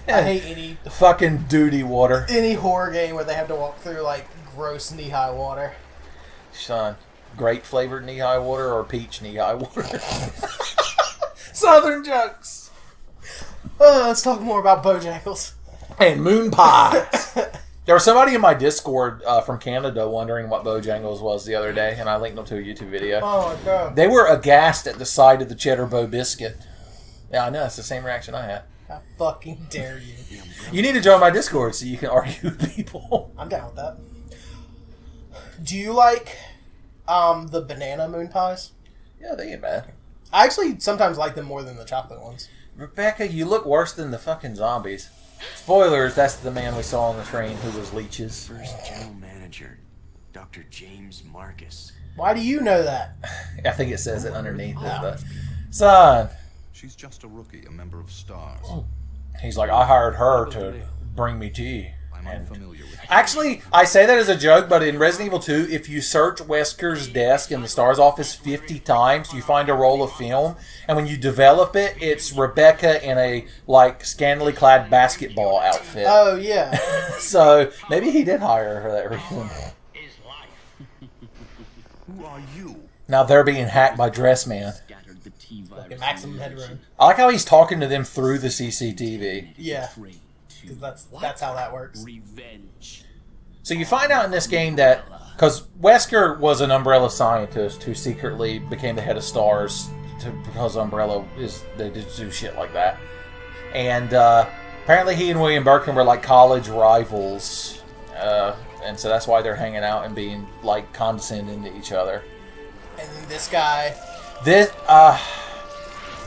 I hate any fucking duty water. Any horror game where they have to walk through like gross knee-high water. Son, grape flavored knee-high water or peach knee-high water? Southern jokes. Let's talk more about Bojangles. And moon pies. There was somebody in my Discord from Canada wondering what Bojangles was the other day, and I linked them to a YouTube video. Oh, my God. They were aghast at the sight of the cheddar Bo biscuit. Yeah, I know. It's the same reaction I had. How fucking dare you. You need to join my Discord so you can argue with people. I'm down with that. Do you like the banana moon pies? Yeah, they ain't bad. I actually sometimes like them more than the chocolate ones. Rebecca, you look worse than the fucking zombies. Spoilers, that's the man we saw on the train who was leeches. First general manager, Dr. James Marcus. Why do you know that? I think it says it underneath it, but... Son. She's just a rookie, a member of STARS. He's like, I hired her to bring me tea. I'm unfamiliar with Actually, I say that as a joke, but in Resident Evil 2, if you search Wesker's desk in the STARS office 50 times, you find a roll of film, and when you develop it, it's Rebecca in a, like, scantily clad basketball outfit. Oh, yeah. So, maybe he did hire her for that reason. Who are you? Now they're being hacked by Dressman. Like maximum headroom. I like how he's talking to them through the CCTV. Yeah. Because that's how that works. Revenge. So you find out in this game that, because Wesker was an Umbrella scientist who secretly became the head of STARS because Umbrella they just do shit like that. And apparently he and William Birkin were like college rivals. And so that's why they're hanging out and being like condescending to each other. And then this guy...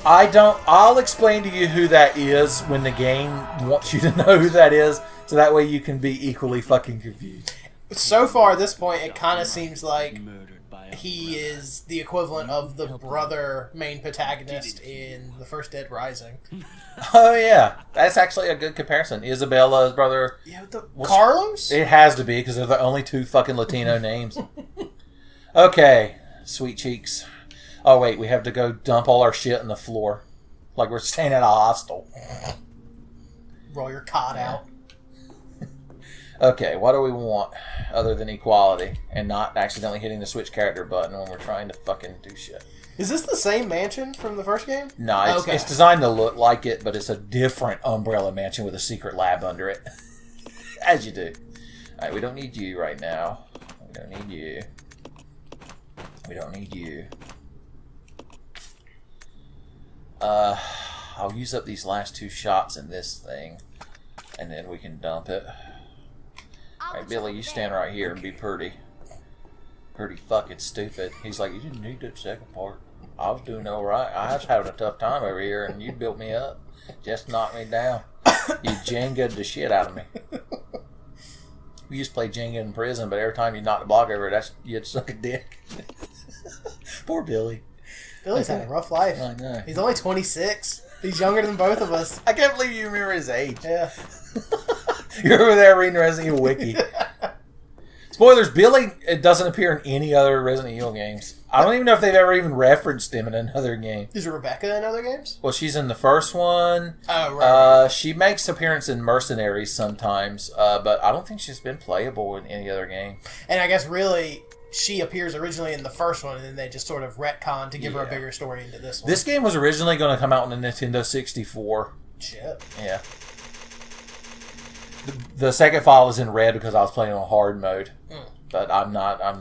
I'll explain to you who that is when the game wants you to know who that is, so that way you can be equally fucking confused. So far at this point, it kind of seems like he is the equivalent of the brother main protagonist in the first Dead Rising. Oh yeah, that's actually a good comparison. Isabella's brother. Yeah, Carlos? It has to be, because they're the only two fucking Latino names. Okay, sweet cheeks. Oh, wait, we have to go dump all our shit on the floor. Like we're staying at a hostel. Roll your cot out. Okay, what do we want other than equality and not accidentally hitting the switch character button when we're trying to fucking do shit? Is this the same mansion from the first game? No, it's designed to look like it, but it's a different Umbrella mansion with a secret lab under it. As you do. Alright, we don't need you right now. We don't need you. We don't need you. I'll use up these last two shots in this thing, and then we can dump it. Alright, Billy, you stand right here and be pretty fucking stupid. He's like, you didn't need that second part. I was doing alright. I was having a tough time over here, and you built me up. Just knocked me down. You Jenga'd the shit out of me. We used to play Jenga in prison, but every time you knocked the block over, you'd suck a dick. Poor Billy. Billy's had a rough life. I know. He's only 26. He's younger than both of us. I can't believe you remember his age. Yeah. You're over there reading Resident Evil Wiki. Spoilers, Billy doesn't appear in any other Resident Evil games. I don't even know if they've ever even referenced him in another game. Is Rebecca in other games? Well, she's in the first one. Oh, right. She makes appearance in Mercenaries sometimes, but I don't think she's been playable in any other game. And I guess really... she appears originally in the first one, and then they just sort of retcon to give her a bigger story into this one. This game was originally going to come out on the Nintendo 64. Shit. Yeah. The second file is in red because I was playing on hard mode. But I'm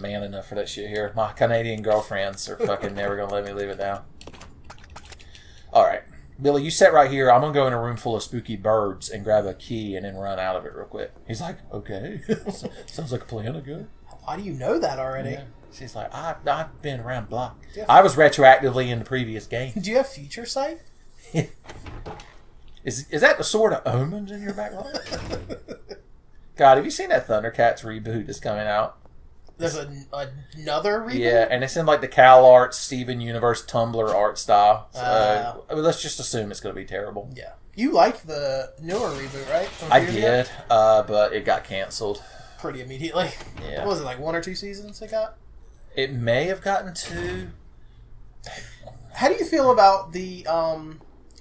man enough for that shit here. My Canadian girlfriends are fucking never going to let me leave it down. Alright. Billy, you sit right here. I'm going to go in a room full of spooky birds and grab a key and then run out of it real quick. He's like, okay. Sounds like a plan of good. Why do you know that already? Yeah. She's like, I've been around the block. I was retroactively in the previous game. Do you have future sight? Is that the Sword of Omens in your background? God, have you seen that Thundercats reboot that's coming out? There's another reboot? Yeah, and it's in like the Cal Arts, Steven Universe, Tumblr art style. So, let's just assume it's going to be terrible. Yeah. You liked the newer reboot, right? I did, but it got canceled. Pretty immediately. Yeah. What was it, like 1 or 2 seasons it got? It may have gotten 2. How do you feel about the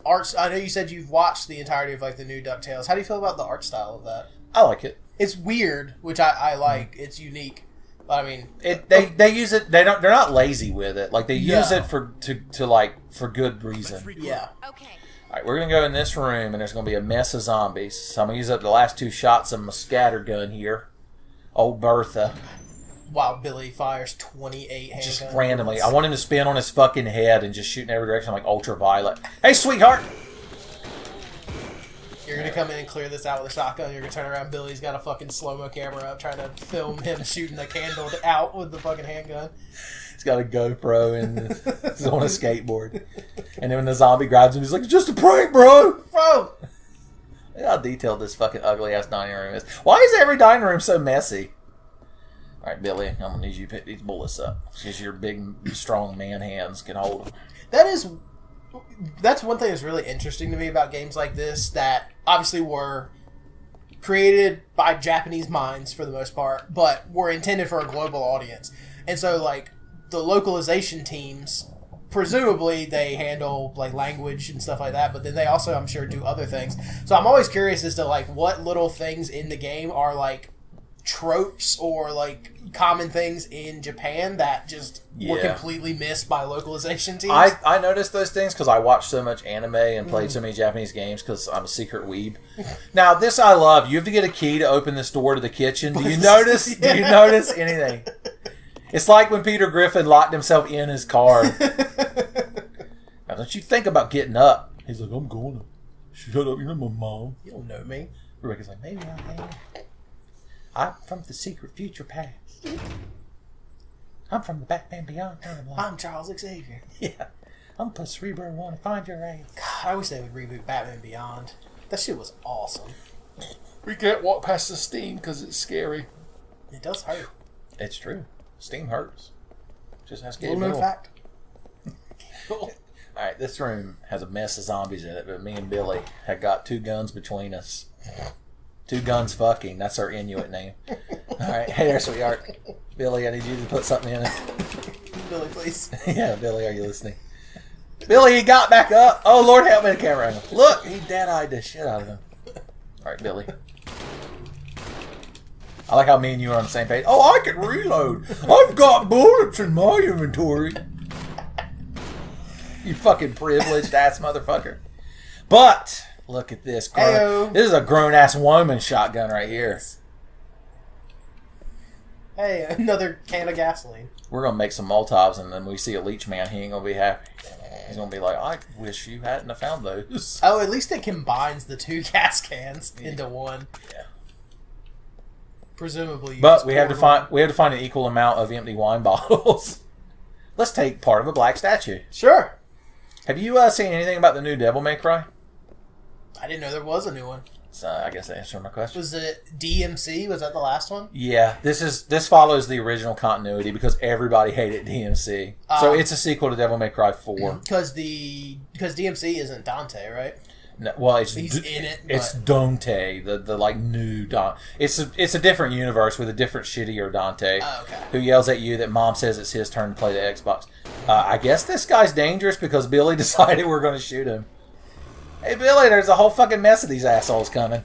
art. I know you said you've watched the entirety of like the new DuckTales. How do you feel about the art style of that? I like it. It's weird, which I like. It's unique. But I mean, they use it. They're not lazy with it. Like they use it for good reason. Yeah. Okay. All right, we're gonna go in this room, and there's gonna be a mess of zombies. So I'm gonna use up the last 2 shots of my scatter gun here. Old Bertha. While Billy fires 28 handguns. Just randomly. I want him to spin on his fucking head and just shoot in every direction like ultraviolet. Hey, sweetheart! You're going to come in and clear this out with a shotgun. You're going to turn around. Billy's got a fucking slow-mo camera up trying to film him shooting a candle out with the fucking handgun. He's got a GoPro and he's on a skateboard. And then when the zombie grabs him, he's like, it's just a prank, bro! Bro! Look how detailed this fucking ugly-ass dining room is. Why is every dining room so messy? Alright, Billy, I'm going to need you to pick these bullets up. Because your big, strong man hands can hold them. That's one thing that's really interesting to me about games like this that obviously were created by Japanese minds for the most part, but were intended for a global audience. And so, like, the localization teams, presumably they handle, like, language and stuff like that, but then they also, I'm sure, do other things. So I'm always curious as to, like, what little things in the game are, like, tropes or like common things in Japan that just were completely missed by localization teams. I noticed those things because I watched so much anime and played so many Japanese games because I'm a secret weeb. Now this I love. You have to get a key to open this door to the kitchen. Do you notice? Do you notice anything? It's like when Peter Griffin locked himself in his car. Now don't you think about getting up? He's like, I'm going to shut up. You're my mom. You don't know me. Rebecca's like, maybe I am. I'm from the secret future past. I'm from the Batman Beyond timeline. I'm Charles Xavier. Yeah. I'm plus Cerebro want to find your ass. God, I wish they would reboot Batman Beyond. That shit was awesome. We can't walk past the steam because it's scary. It does hurt. It's true. Steam hurts. Just has to get Little known fact. Alright, this room has a mess of zombies in it, but me and Billy have got 2 guns between us. 2 guns fucking. That's our Inuit name. Alright, hey there, sweetheart. Billy, I need you to put something in it. Billy, please. Yeah, Billy, are you listening? Billy, he got back up. Oh, Lord, help me, the camera angle. Look, he dead-eyed the shit out of him. Alright, Billy. I like how me and you are on the same page. Oh, I can reload. I've got bullets in my inventory. You fucking privileged ass motherfucker. But look at this. This is a grown-ass woman shotgun right here. Hey, another can of gasoline. We're going to make some Molotovs, and then we see a leech man. He ain't going to be happy. He's going to be like, I wish you hadn't have found those. Oh, at least it combines the 2 gas cans into one. Yeah. Presumably. But we have to find an equal amount of empty wine bottles. Let's take part of a black statue. Sure. Have you seen anything about the new Devil May Cry? I didn't know there was a new one. So I guess that answers my question. Was it DMC? Was that the last one? Yeah, this follows the original continuity because everybody hated DMC. So it's a sequel to Devil May Cry 4. Because DMC isn't Dante, right? No, well, he's in it. It's Dante, the like new Dante. It's a different universe with a different shittier Dante, who yells at you that mom says it's his turn to play the Xbox. I guess this guy's dangerous because Billy decided we're going to shoot him. Hey Billy, there's a whole fucking mess of these assholes coming.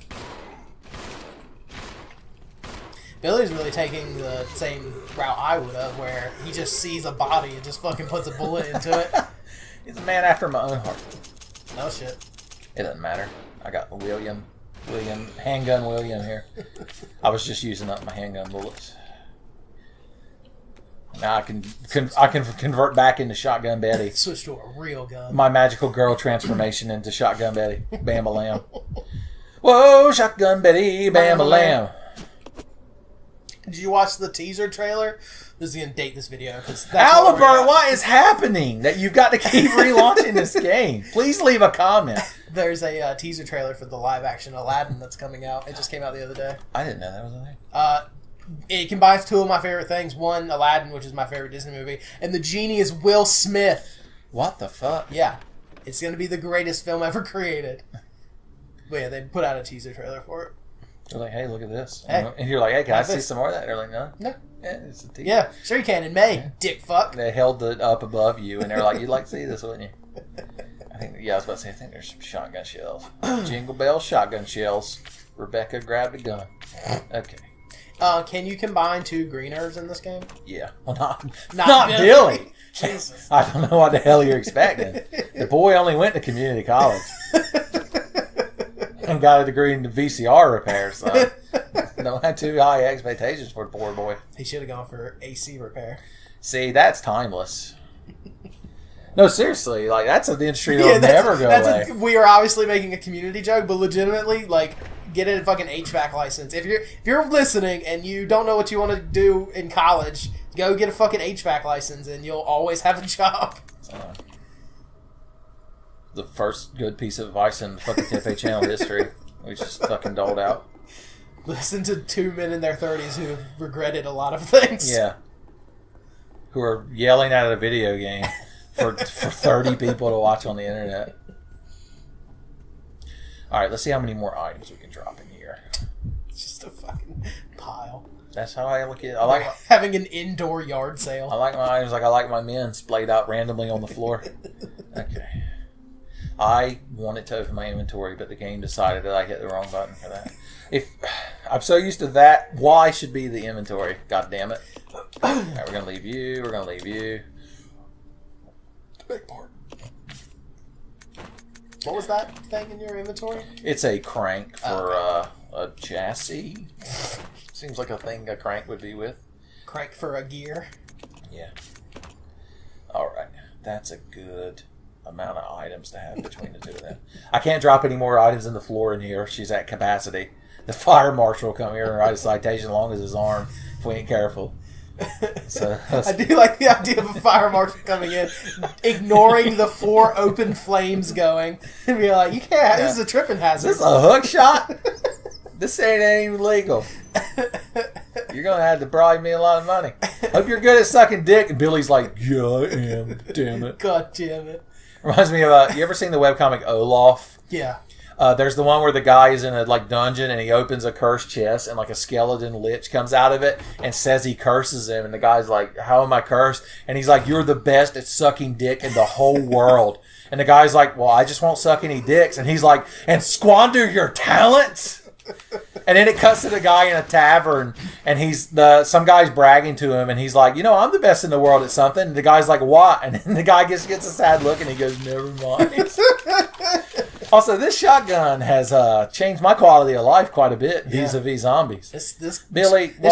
Billy's really taking the same route I would have, where he just sees a body and just fucking puts a bullet into it. He's a man after my own heart. No shit. It doesn't matter. I got handgun William here. I was just using up my handgun bullets. Now I can convert back into Shotgun Betty. Switch to a real gun. My magical girl transformation into Shotgun Betty. Bam-a-lam. Whoa, Shotgun Betty, bam-a-lam. Did you watch the teaser trailer? This is going to date this video. Albert, what is happening that you've got to keep relaunching this game? Please leave a comment. There's a teaser trailer for the live-action Aladdin that's coming out. It just came out the other day. I didn't know that was a thing. It combines 2 of my favorite things. One, Aladdin, which is my favorite Disney movie, and the genie is Will Smith. What the fuck? Yeah. It's going to be the greatest film ever created. But yeah, they put out a teaser trailer for it. They're like, hey, look at this. Hey. And you're like, hey, can I see some more of that? They're like, no. No. Yeah, it's a teaser. Yeah, sure you can in May, dick fuck. They held it up above you, and they're like, you'd like to see this, wouldn't you? I think Yeah, I was about to say, I think there's some shotgun shells. Jingle bell shotgun shells. Rebecca grabbed a gun. Okay. Can you combine 2 green herbs in this game? Yeah. Well, not Not Billy. Jesus. I don't know what the hell you're expecting. The boy only went to community college. And got a degree in VCR repair, so don't have too high expectations for the poor boy. He should have gone for AC repair. See, that's timeless. No, seriously, like that's an industry that'll never go away. We are obviously making a community joke, but legitimately, like, get a fucking HVAC license. If you're listening and you don't know what you want to do in college, go get a fucking HVAC license, and you'll always have a job. The first good piece of advice in fucking Tenfey channel history, we just fucking doled out. Listen to 2 men in their 30s who have regretted a lot of things. Yeah. Who are yelling at a video game for 30 people to watch on the internet. Alright, let's see how many more items we can drop in here. It's just a fucking pile. That's how I look at it. I like having an indoor yard sale. I like my items like I like my men splayed out randomly on the floor. Okay. I wanted to open my inventory, but the game decided that I hit the wrong button for that. If I'm so used to that, Y should be the inventory. God damn it. Alright, we're gonna leave you, we're gonna leave you. Big part. What was that thing in your inventory? It's a crank for a chassis. Seems like a thing a crank would be with. Crank for a gear. Yeah. Alright. That's a good amount of items to have between the two of them. I can't drop any more items in the floor in here. She's at capacity. The fire marshal will come here and write a citation as long as his arm if we ain't careful. So I do like the idea of a fire marshal coming in, ignoring the 4 open flames going, and be like, "You can't. This is a tripping hazard. Is this a hook shot? This ain't even legal. You're gonna have to bribe me a lot of money. Hope you're good at sucking dick." And Billy's like, "Yeah, I am. Damn it." God damn it. Reminds me of you ever seen the webcomic Olaf? Yeah. There's the one where the guy is in a dungeon and he opens a cursed chest and like a skeleton lich comes out of it and says he curses him, and the guy's like, "How am I cursed?" And he's like, "You're the best at sucking dick in the whole world." And the guy's like, "Well, I just won't suck any dicks." And he's like, "And squander your talents?" And then it cuts to the guy in a tavern, and some guy's bragging to him, and he's like, "I'm the best in the world at something." And the guy's like, "What?" And then the guy gets a sad look, and he goes, "Never mind." Also, this shotgun has changed my quality of life quite a bit vis-a-vis zombies. This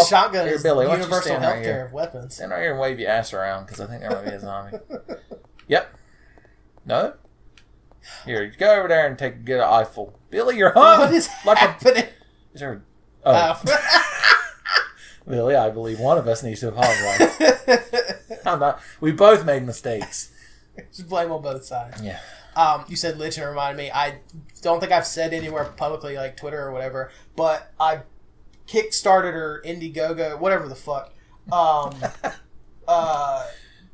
shotgun is Billy, universal healthcare of weapons. Stand right here and wave your ass around, because I think there might be a zombie. Yep. No? Here, you go over there and take a good eyeful. Billy, you're hung. What is happening? Is there... Billy, I believe one of us needs to apologize. We both made mistakes. Just blame on both sides. Yeah. You said Lich and it reminded me. I don't think I've said anywhere publicly, like Twitter or whatever, but I Kickstarted or Indiegogo, whatever the fuck.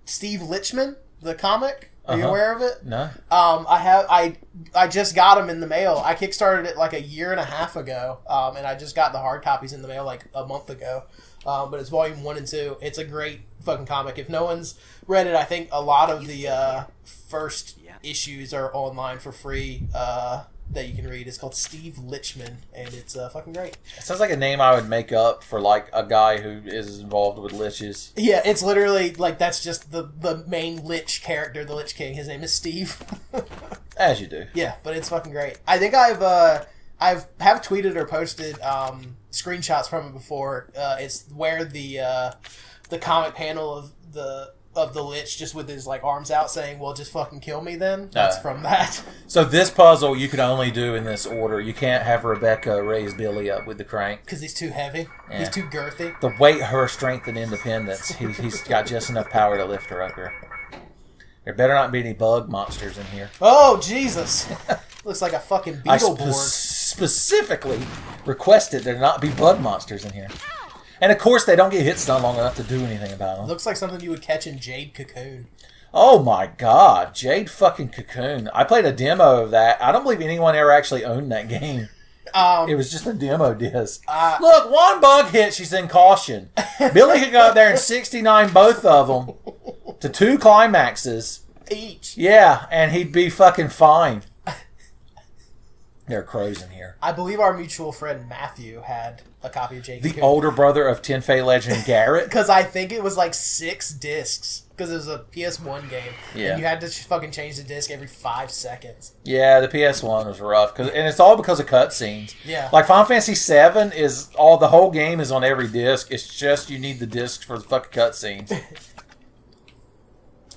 Steve Lichman, the comic. Are you aware of it? No. I just got them in the mail. I kickstarted it like a year and a half ago, and I just got the hard copies in the mail like a month ago. But it's volume 1 and 2. It's a great fucking comic. If no one's read it, I think a lot of the first issues are online for free that you can read. It's called Steve Lichman, and it's fucking great. It sounds like a name I would make up for like a guy who is involved with liches. Yeah, it's literally like that's just the main Lich character, the Lich King. His name is Steve. As you do. Yeah, but it's fucking great. I think I've tweeted or posted screenshots from it before. It's where the comic panel of the Lich just with his like arms out saying, "Well, just fucking kill me then." That's from that. So this puzzle you can only do in this order. You can't have Rebecca raise Billy up with the crank. Because he's too heavy. Yeah. He's too girthy. The weight, her strength, and independence. He's got just enough power to lift her up here. There better not be any bug monsters in here. Oh, Jesus. Looks like a fucking beetle board. Specifically requested there not be bug monsters in here. And of course, they don't get hit stun long enough to do anything about them. Looks like something you would catch in Jade Cocoon. Oh my god, Jade fucking Cocoon. I played a demo of that. I don't believe anyone ever actually owned that game. It was just a demo disc. Look, one bug hit, she's in caution. Billy could go up there and 69 both of them to 2 climaxes each. Yeah, and he'd be fucking fine. There are crows in here. I believe our mutual friend Matthew had a copy of Jake. The older brother of Tenfey legend Garrett. Because I think it was like 6 discs. Because it was a PS1 game. Yeah. And you had to fucking change the disc every 5 seconds. Yeah, the PS1 was rough. And it's all because of cutscenes. Yeah. Like Final Fantasy VII is the whole game is on every disc. It's just you need the discs for the fucking cutscenes.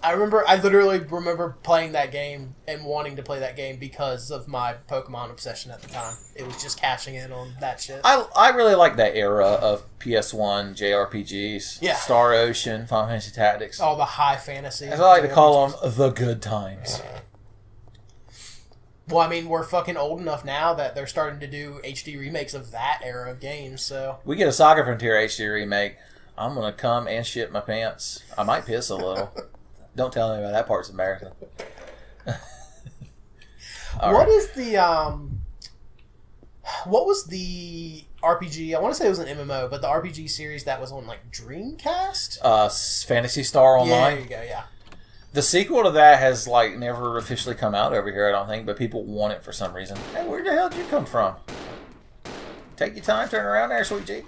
I literally remember playing that game and wanting to play that game because of my Pokemon obsession at the time. It was just cashing in on that shit. I really like that era of PS1 JRPGs. Yeah. Star Ocean, Final Fantasy Tactics. All the high fantasy. As I like to call them, the good times. Well, I mean, we're fucking old enough now that they're starting to do HD remakes of that era of games, so... We get a Saga Frontier HD remake, I'm going to come and shit my pants. I might piss a little. Don't tell anybody, that part's embarrassing. What is the, what was the RPG, I want to say it was an MMO, but the RPG series that was on, like, Dreamcast? Phantasy Star Online. Yeah, there you go, yeah. The sequel to that has, like, never officially come out over here, I don't think, but people want it for some reason. Hey, where the hell did you come from? Take your time, turn around there, sweet G.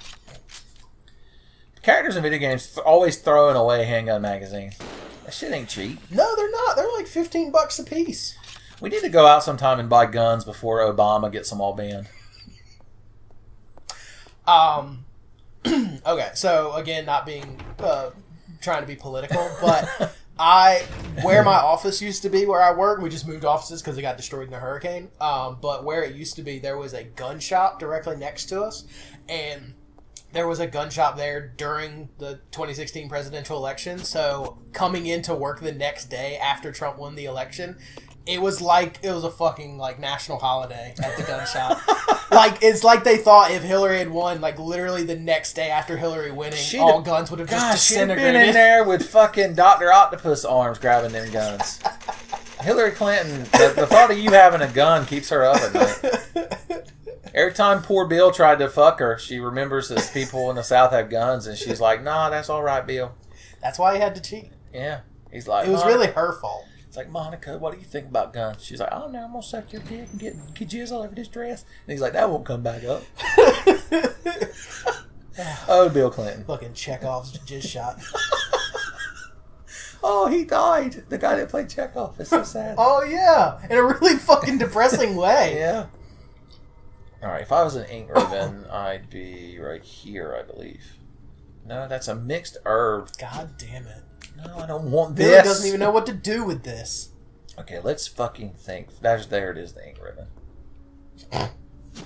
Characters in video games always throwing away handgun magazines. That shit ain't cheap. No, they're not. They're like $15 a piece. We need to go out sometime and buy guns before Obama gets them all banned. Okay, so again, not being trying to be political, but where my office used to be, where I work, we just moved offices because it got destroyed in a hurricane. But where it used to be, there was a gun shop directly next to us, and there was a gun shop there during the 2016 presidential election. So coming into work the next day after Trump won the election, it was a fucking like national holiday at the gun shop. Like, it's like they thought if Hillary had won, like literally the next day after Hillary winning, all guns would have just she'd disintegrated. been in there with fucking Dr. Octopus arms grabbing them guns. Hillary Clinton, the thought of you having a gun keeps her up at night. Every time poor Bill tried to fuck her, she remembers that people in the South have guns, and she's like, nah, that's all right, Bill. That's why he had to cheat. Yeah. He's like, It was really her fault. It's like, Monica, what do you think about guns? She's like, oh, no, I'm going to suck your dick and get jizz all over this dress. And he's like, that won't come back up. Oh, Bill Clinton. Fucking Chekhov's jizz shot. Oh, he died. The guy that played Chekhov. It's so sad. Oh, yeah. In a really fucking depressing way. Yeah. All right, if I was an ink ribbon, I'd be right here, I believe. No, that's a mixed herb. God damn it. No, I don't want Billy this. doesn't even know what to do with this. Okay, let's fucking think. There it is, the ink ribbon.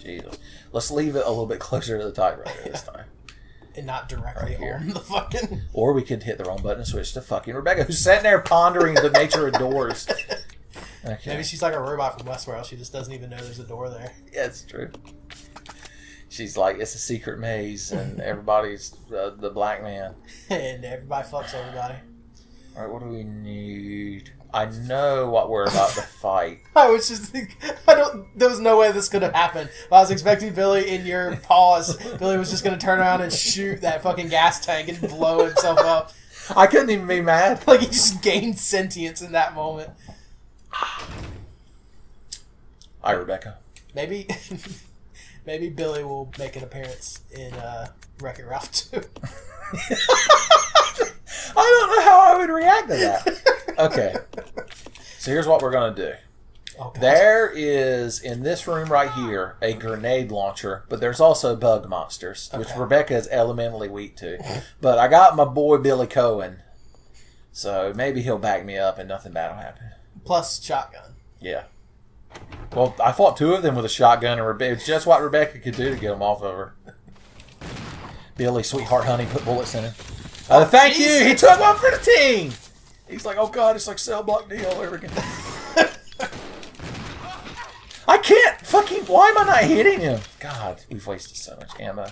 Jesus. Let's leave it a little bit closer to the typewriter this time. And not directly Right here. on the fucking... Or we could hit the wrong button and switch to fucking Rebecca, who's sitting there pondering the nature of doors. Okay. Maybe she's like a robot from Westworld. She just doesn't even know there's a door there. Yeah, it's true. She's like, it's a secret maze, and everybody's the black man. And everybody fucks everybody. All right, what do we need? I know what we're about to fight. I was just there was no way this could have happened. I was expecting Billy in your pause. Billy was just going to turn around and shoot that fucking gas tank and blow himself up. I couldn't even be mad. Like, he just gained sentience in that moment. Hi, Rebecca. Maybe Billy will make an appearance in Wreck-It Ralph 2. I don't know how I would react to that. Okay. So here's what we're going to do. Oh, God. There is, in this room right here, a grenade launcher, but there's also bug monsters, which Rebecca is elementally weak to. But I got my boy Billy Cohen, so maybe he'll back me up and nothing bad will happen. Plus shotgun. Yeah. Well, I fought 2 of them with a shotgun, and it's just what Rebecca could do to get them off of her. Billy, sweetheart, honey, put bullets in him. Thank you. He took one for the team. He's like, oh God, it's like Cell Block D all over again. I can't fucking. Why am I not hitting him? God, we've wasted so much ammo.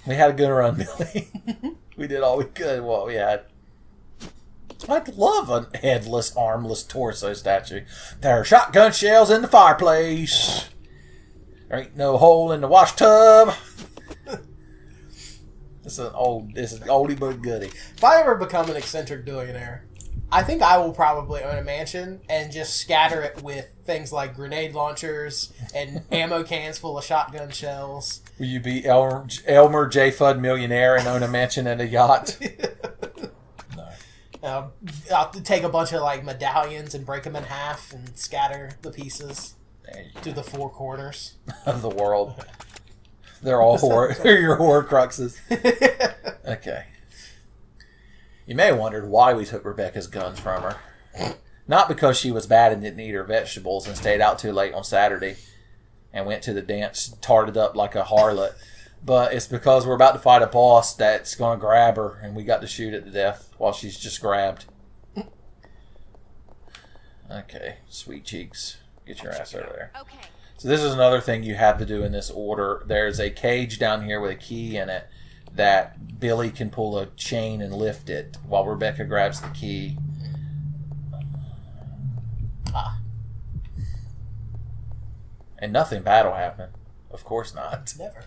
We had a good run, Billy. We did all we could. What we had. I'd love a headless, armless torso statue. There are shotgun shells in the fireplace. There ain't no hole in the wash tub. This is oldie but goodie. If I ever become an eccentric billionaire, I think I will probably own a mansion and just scatter it with things like grenade launchers and ammo cans full of shotgun shells. Will you be Elmer J. Fudd millionaire and own a mansion and a yacht? No. I'll take a bunch of like medallions and break them in half and scatter the pieces to the four corners of the world. They're all they're your Horcruxes. Okay. You may have wondered why we took Rebecca's guns from her. Not because she was bad and didn't eat her vegetables and stayed out too late on Saturday and went to the dance tarted up like a harlot, but it's because we're about to fight a boss that's going to grab her and we got to shoot it to death while she's just grabbed. Okay, sweet cheeks. Get your ass over there. Okay. So this is another thing you have to do in this order. There's a cage down here with a key in it that Billy can pull a chain and lift it while Rebecca grabs the key. And nothing bad will happen. Of course not. Never.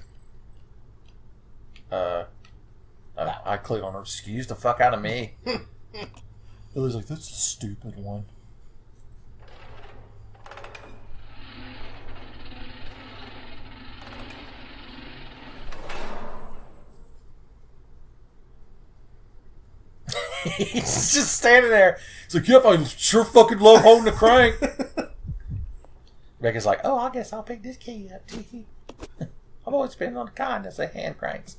I click on her. Excuse the fuck out of me. Billy's like, that's a stupid one. He's just standing there. He's like, yep, I sure fucking love holding the crank. Rebecca's like, oh, I guess I'll pick this key up. I've always been on the kindness of hand cranks.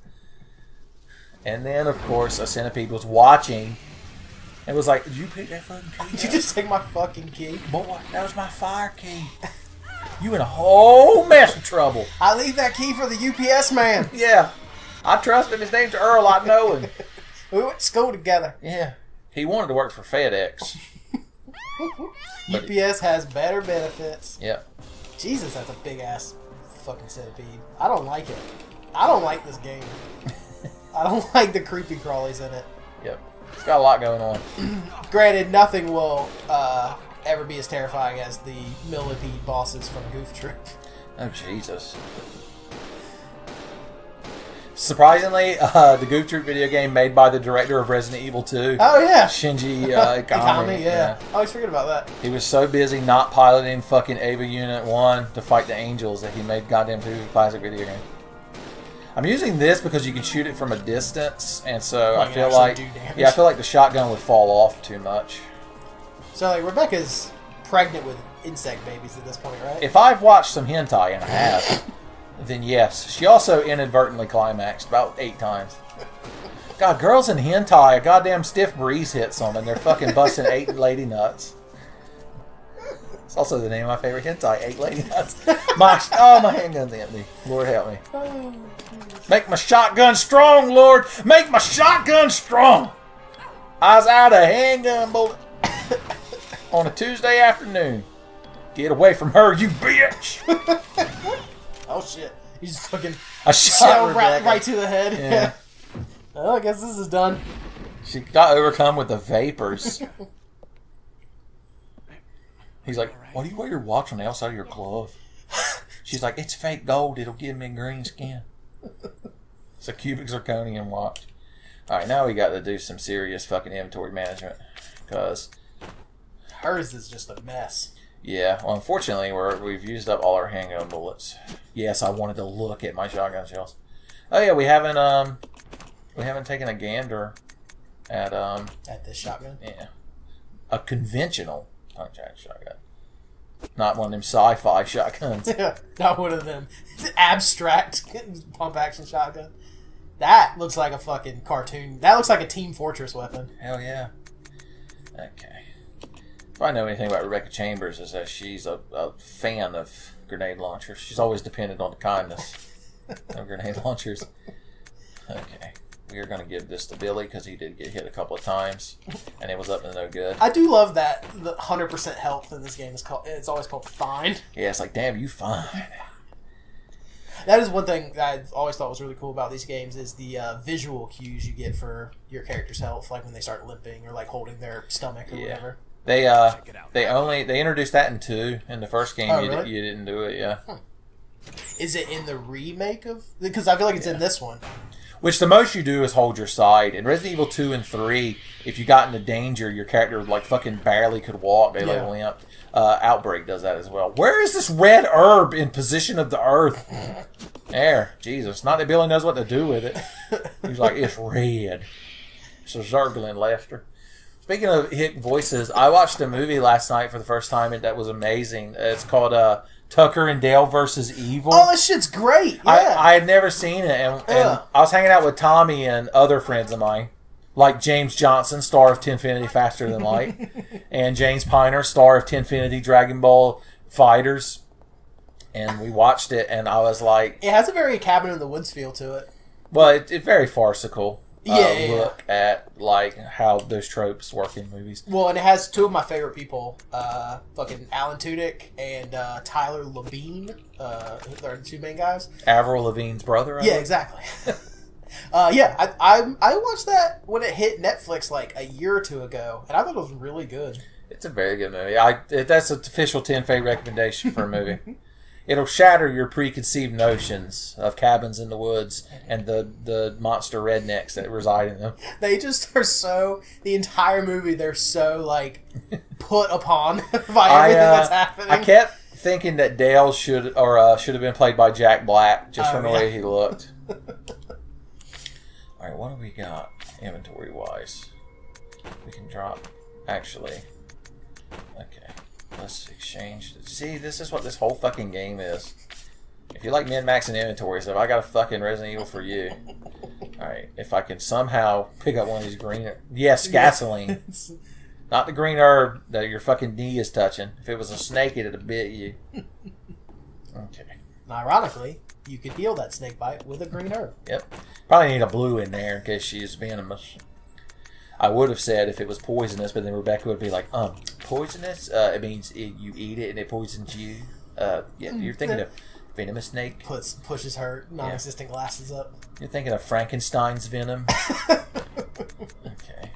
And then, of course, a centipede was watching and was like, did you pick that fucking key? Did you just take my fucking key? Boy, that was my fire key. You in a whole mess of trouble. I leave that key for the UPS man. Yeah. I trust him. His name's Earl. I know him. We went to school together. Yeah. He wanted to work for FedEx. UPS has better benefits. Yep. Jesus, that's a big ass fucking centipede. I don't like it. I don't like this game. I don't like the creepy crawlies in it. Yep. It's got a lot going on. Granted, nothing will ever be as terrifying as the millipede bosses from Goof Troop. Oh, Jesus. Surprisingly, the Goof Troop video game made by the director of Resident Evil 2. Oh, yeah. Shinji Ikami, Ikami. yeah. I always forget about that. He was so busy not piloting fucking Ava Unit 1 to fight the Angels that he made goddamn 2 classic video game. I'm using this because you can shoot it from a distance, and so I feel like I feel like the shotgun would fall off too much. So like Rebecca's pregnant with insect babies at this point, right? If I've watched some hentai, and I have, then yes. She also inadvertently climaxed about 8 times. God, girls in hentai, a goddamn stiff breeze hits them, and they're fucking busting 8 lady nuts. It's also the name of my favorite hentai, 8 lady nuts. My handgun's empty. Lord help me. Make my shotgun strong, Lord. Make my shotgun strong. I was out a handgun bullet on a Tuesday afternoon. Get away from her, you bitch. Oh shit! You just fucking I shot right to the head. Yeah. Well, I guess this is done. She got overcome with the vapors. He's like, why do you wear your watch on the outside of your glove? She's like, it's fake gold. It'll give me green skin. It's a cubic zirconium watch. Alright, now we got to do some serious fucking inventory management. Because hers is just a mess. Yeah, well, unfortunately, we've used up all our handgun bullets. Yes, I wanted to look at my shotgun shells. Oh yeah, we haven't taken a gander at this shotgun. Yeah, a conventional shotgun, not one of them sci-fi shotguns. Not one of them abstract pump action shotgun. That looks like a fucking cartoon. That looks like a Team Fortress weapon. Hell yeah. Okay. If I know anything about Rebecca Chambers, is that she's a fan of grenade launchers. She's always depended on the kindness of grenade launchers. Okay. We are going to give this to Billy because he did get hit a couple of times and it was up to no good. I do love that the 100% health in this game is called. It's always called fine. Yeah, it's like, damn, you fine. That is one thing that I've always thought was really cool about these games is the visual cues you get for your character's health, like when they start limping or like holding their stomach or whatever. They introduced that in 2. In the first game, really? you didn't do it, yeah. Is it in the remake of? Because I feel like it's in this one. Which the most you do is hold your side. In Resident Evil 2 and 3, if you got into danger, your character like fucking barely could walk. They like limped. Outbreak does that as well. Where is this red herb in position of the earth? There. Jesus. Not that Billy knows what to do with it. He's like, it's red. It's a Zerglin, Lester. Speaking of hit voices, I watched a movie last night for the first time, and that was amazing. It's called Tucker and Dale versus Evil. Oh, this shit's great. Yeah. I had never seen it, and I was hanging out with Tommy and other friends of mine, like James Johnson, star of Tenfenity Faster Than Light, and James Piner, star of Tenfenity Dragon Ball Fighters. And we watched it, and I was like... It has a very Cabin in the Woods feel to it. Well, it's very farcical. Look at like how those tropes work in movies. Well, and it has two of my favorite people, fucking Alan Tudyk and Tyler Levine. They're the two main guys. Avril Lavigne's brother. Yeah, exactly. I watched that when it hit Netflix like a year or two ago, and I thought it was really good. It's a very good movie. That's an official Tenfey recommendation for a movie. It'll shatter your preconceived notions of cabins in the woods and the monster rednecks that reside in them. They just are so... The entire movie, they're so, like, put upon by everything that's happening. I kept thinking that Dale should have been played by Jack Black, just from the way he looked. Alright, what do we got inventory-wise? We can drop... Actually... Okay. Let's exchange. See, this is what this whole fucking game is. If you like min-maxing inventory stuff, I got a fucking Resident Evil for you. Alright, if I can somehow pick up one of these green... Yes, gasoline. Not the green herb that your fucking knee is touching. If it was a snake, it'd have bit you. Okay. Ironically, you could heal that snake bite with a green herb. Yep. Probably need a blue in there in case she's venomous. I would have said if it was poisonous, but then Rebecca would be like, poisonous? It means you eat it and it poisons you. Yeah, you're thinking of venomous snake. Pushes her non-existent glasses up. You're thinking of Frankenstein's venom. Okay.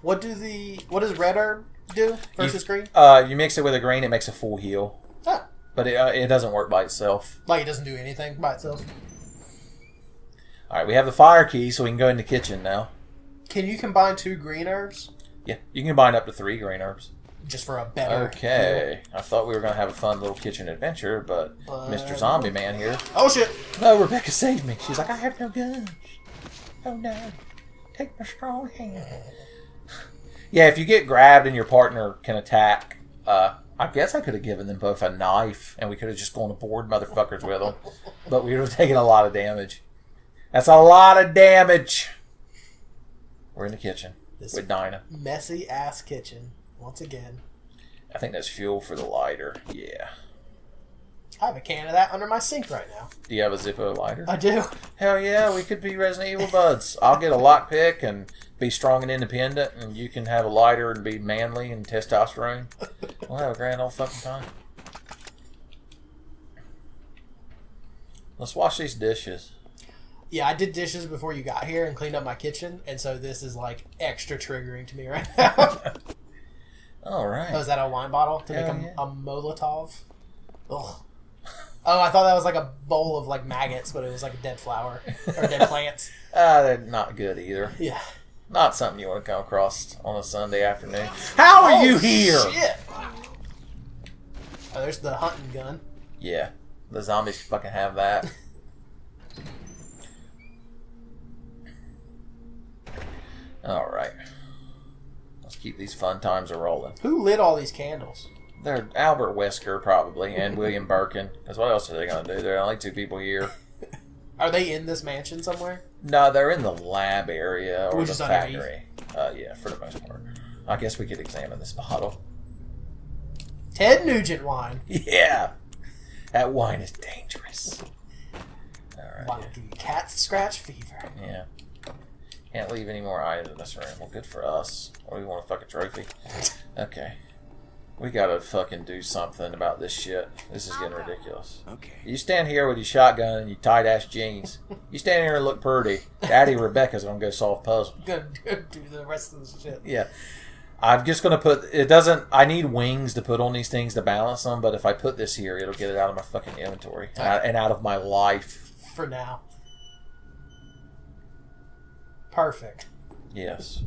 What does red herb do versus green? You mix it with a green, it makes a full heal. Oh. But it doesn't work by itself. Like it doesn't do anything by itself? Alright, we have the fire key, so we can go in the kitchen now. Can you combine 2 green herbs? Yeah, you can combine up to 3 green herbs. Just for a better Okay. Heal. I thought we were going to have a fun little kitchen adventure, but Mr. Zombie Man here. Oh, shit. No, Rebecca saved me. She's like, I have no guns. Oh, no. Take my strong hand. Yeah, if you get grabbed and your partner can attack, I guess I could have given them both a knife, and we could have just gone to board motherfuckers with them. But we would have taken a lot of damage. That's a lot of damage. We're in the kitchen with Dinah. Messy ass kitchen once again. I think that's fuel for the lighter. Yeah. I have a can of that under my sink right now. Do you have a Zippo lighter? I do. Hell yeah, we could be Resident Evil buds. I'll get a lockpick and be strong and independent, and you can have a lighter and be manly and testosterone. We'll have a grand old fucking time. Let's wash these dishes. Yeah, I did dishes before you got here and cleaned up my kitchen, and so this is like extra triggering to me right now. All right. Oh, is that a wine bottle to make a Molotov? Ugh. Oh, I thought that was like a bowl of like maggots, but it was like a dead flower or dead plants. They're not good either. Yeah. Not something you want to come across on a Sunday afternoon. How are you here? Shit. Oh, there's the hunting gun. Yeah, the zombies fucking have that. Alright. Let's keep these fun times a-rolling. Who lit all these candles? They're Albert Wesker, probably, and William Birkin. Because what else are they going to do? There are only 2 people here. Are they in this mansion somewhere? No, they're in the lab area or the factory. Underneath. Yeah, for the most part. I guess we could examine this bottle. Ted Nugent wine. Yeah. That wine is dangerous. Alright. Wine will give you cat scratch fever. Yeah. Can't leave any more items in this room. Well, good for us. Or we want a fucking trophy. Okay. We gotta fucking do something about this shit. This is getting ridiculous. Okay. You stand here with your shotgun and your tight-ass jeans. You stand here and look pretty. Daddy Rebecca's gonna go solve puzzles. Gonna do the rest of the shit. Yeah. I'm just gonna put... It doesn't... I need wings to put on these things to balance them, but if I put this here, it'll get it out of my fucking inventory. And out of my life. For now. Perfect. Yes.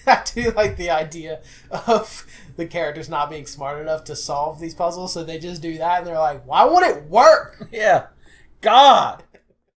I do like the idea of the characters not being smart enough to solve these puzzles, so they just do that, and they're like, why won't it work? Yeah. God!